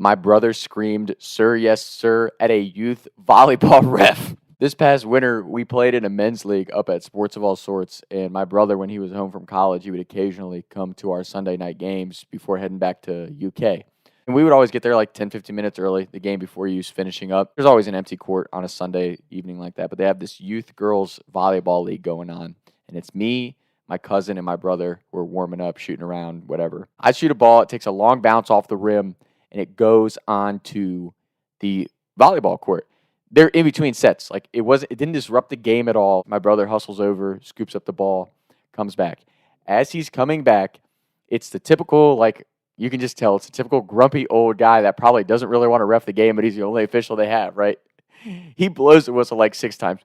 My brother screamed, "Sir, yes, sir," at a youth volleyball ref. This past winter, we played in a men's league up at Sports of All Sorts, and my brother, when he was home from college, he would occasionally come to our Sunday night games before heading back to UK. And we would always get there like 10, 15 minutes early, the game before you was finishing up. There's always an empty court on a Sunday evening like that, but they have this youth girls volleyball league going on, and it's me, my cousin, and my brother who are warming up, shooting around, whatever. I shoot a ball, it takes a long bounce off the rim, and it goes onto the volleyball court. They're in between sets. Like it didn't disrupt the game at all. My brother hustles over, scoops up the ball, comes back. As he's coming back, it's the typical, like, you can just tell it's a typical grumpy old guy that probably doesn't really want to ref the game, but he's the only official they have, right? He blows the whistle like 6 times.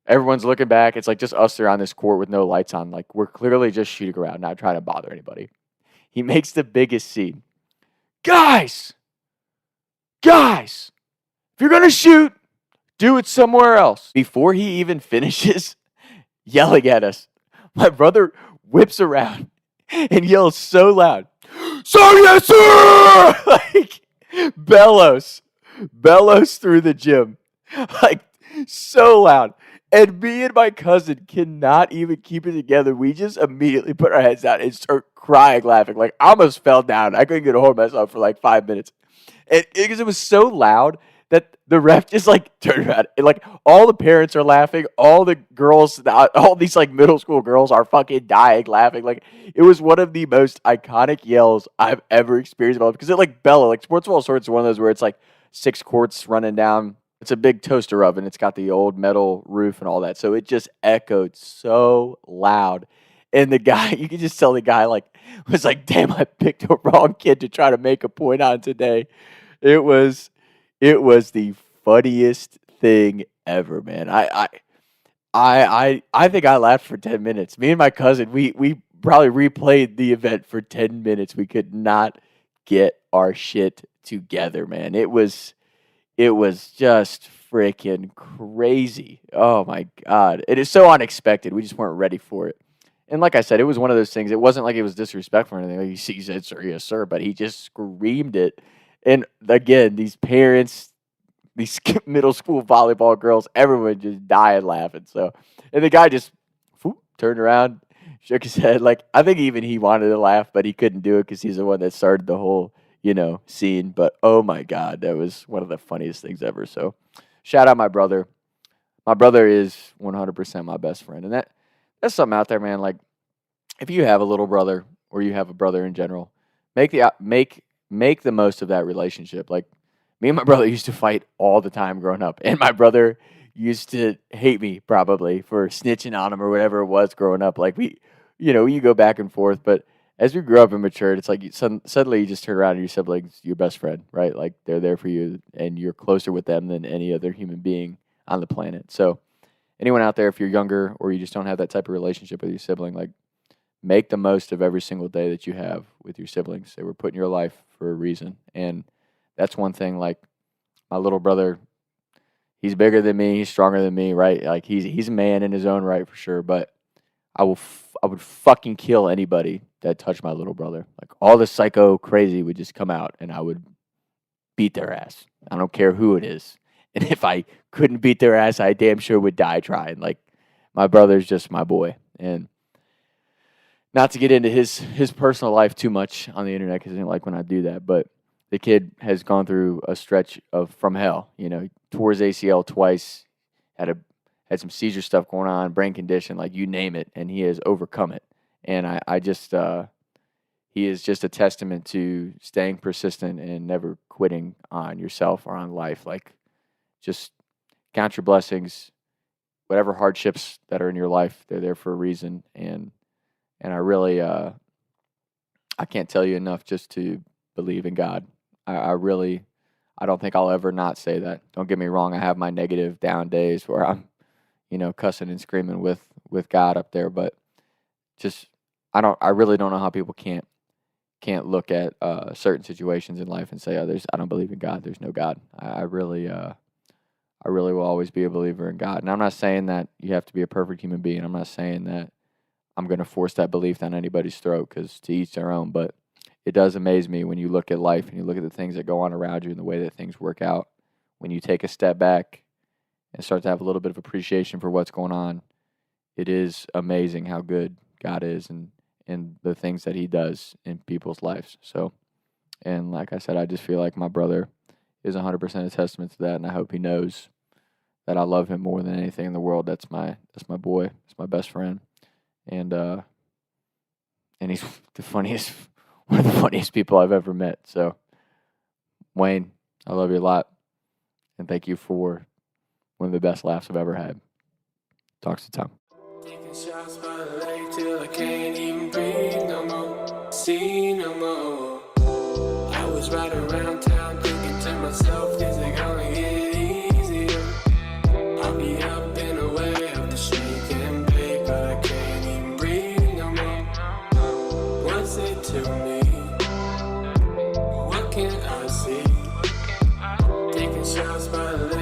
Everyone's looking back. It's like just us there on this court with no lights on. Like we're clearly just shooting around, not trying to bother anybody. He makes the biggest scene. Guys, if you're going to shoot, do it somewhere else. Before he even finishes yelling at us, my brother whips around and yells so loud, "Sir, yes, sir!" Like bellows through the gym. Like so loud. And me and my cousin cannot even keep it together. We just immediately put our heads down and start crying, laughing. Like, I almost fell down. I couldn't get a hold of myself for like 5 minutes. And because it was so loud that the ref just like turned around. And like all the parents are laughing. All the girls, all these like middle school girls are fucking dying laughing. Like, it was one of the most iconic yells I've ever experienced in my life. Because it like bellowed. Like, Sports of All Sorts is one of those where it's like 6 courts running down. It's a big toaster oven. It's got the old metal roof and all that. So it just echoed so loud. And the guy, you can just tell the guy like was like, "Damn, I picked a wrong kid to try to make a point on today." It was the funniest thing ever, man. I think I laughed for 10 minutes. Me and my cousin, we probably replayed the event for 10 minutes. We could not get our shit together, man. It was just freaking crazy. Oh my God. It is so unexpected. We just weren't ready for it. And like I said, it was one of those things. It wasn't like it was disrespectful or anything. Like he said, "Sir, yes, sir," but he just screamed it. And again, these parents, these middle school volleyball girls, everyone just dying laughing. So, and the guy just turned around, shook his head. Like, I think even he wanted to laugh, but he couldn't do it because he's the one that started the whole scene. But oh my God, that was one of the funniest things ever. So shout out my brother. My brother is 100% my best friend. And that's something out there, man. Like, if you have a little brother or you have a brother in general, make the most of that relationship. Like, me and my brother used to fight all the time growing up. And my brother used to hate me probably for snitching on him or whatever it was growing up. Like, you go back and forth, but as we grew up and matured, it's like suddenly you just turn around and your siblings, your best friend, right? Like, they're there for you, and you're closer with them than any other human being on the planet. So anyone out there, if you're younger or you just don't have that type of relationship with your sibling, like, make the most of every single day that you have with your siblings. They were put in your life for a reason. And that's one thing, like, my little brother, he's bigger than me, he's stronger than me, right? Like, he's a man in his own right for sure, but I would fucking kill anybody that touched my little brother. Like, all the psycho crazy would just come out, and I would beat their ass. I don't care who it is. And if I couldn't beat their ass, I damn sure would die trying. Like, my brother's just my boy. And not to get into his personal life too much on the internet, because I didn't like when I do that, but the kid has gone through a stretch from hell. Tore his ACL twice, had some seizure stuff going on, brain condition, like, you name it, and he has overcome it. And he is just a testament to staying persistent and never quitting on yourself or on life. Like, just count your blessings. Whatever hardships that are in your life, they're there for a reason. And I really, I can't tell you enough just to believe in God. I don't think I'll ever not say that. Don't get me wrong. I have my negative down days where I'm, cussing and screaming with God up there, but just, I really don't know how people can't look at certain situations in life and say, "Oh, I don't believe in God. There's no God." I really will always be a believer in God. And I'm not saying that you have to be a perfect human being. I'm not saying that I'm going to force that belief down anybody's throat, because to each their own. But it does amaze me when you look at life and you look at the things that go on around you and the way that things work out. When you take a step back and start to have a little bit of appreciation for what's going on, it is amazing how good God is and the things that he does in people's lives. So, and like I said, I just feel like my brother is 100% a testament to that, and I hope he knows that I love him more than anything in the world. That's my boy. It's my best friend. And he's the funniest, one of the funniest people I've ever met. So, Wayne, I love you a lot, and thank you for one of the best laughs I've ever had. Talk to Tom. Taking shots by the lake till I can't even breathe no more, see no more. I was riding around town thinking to myself, is it gonna get easier? I'll be up and away up the street and bake, but I can't even breathe no more. What's it to me? What can I see? Taking shots by the lake.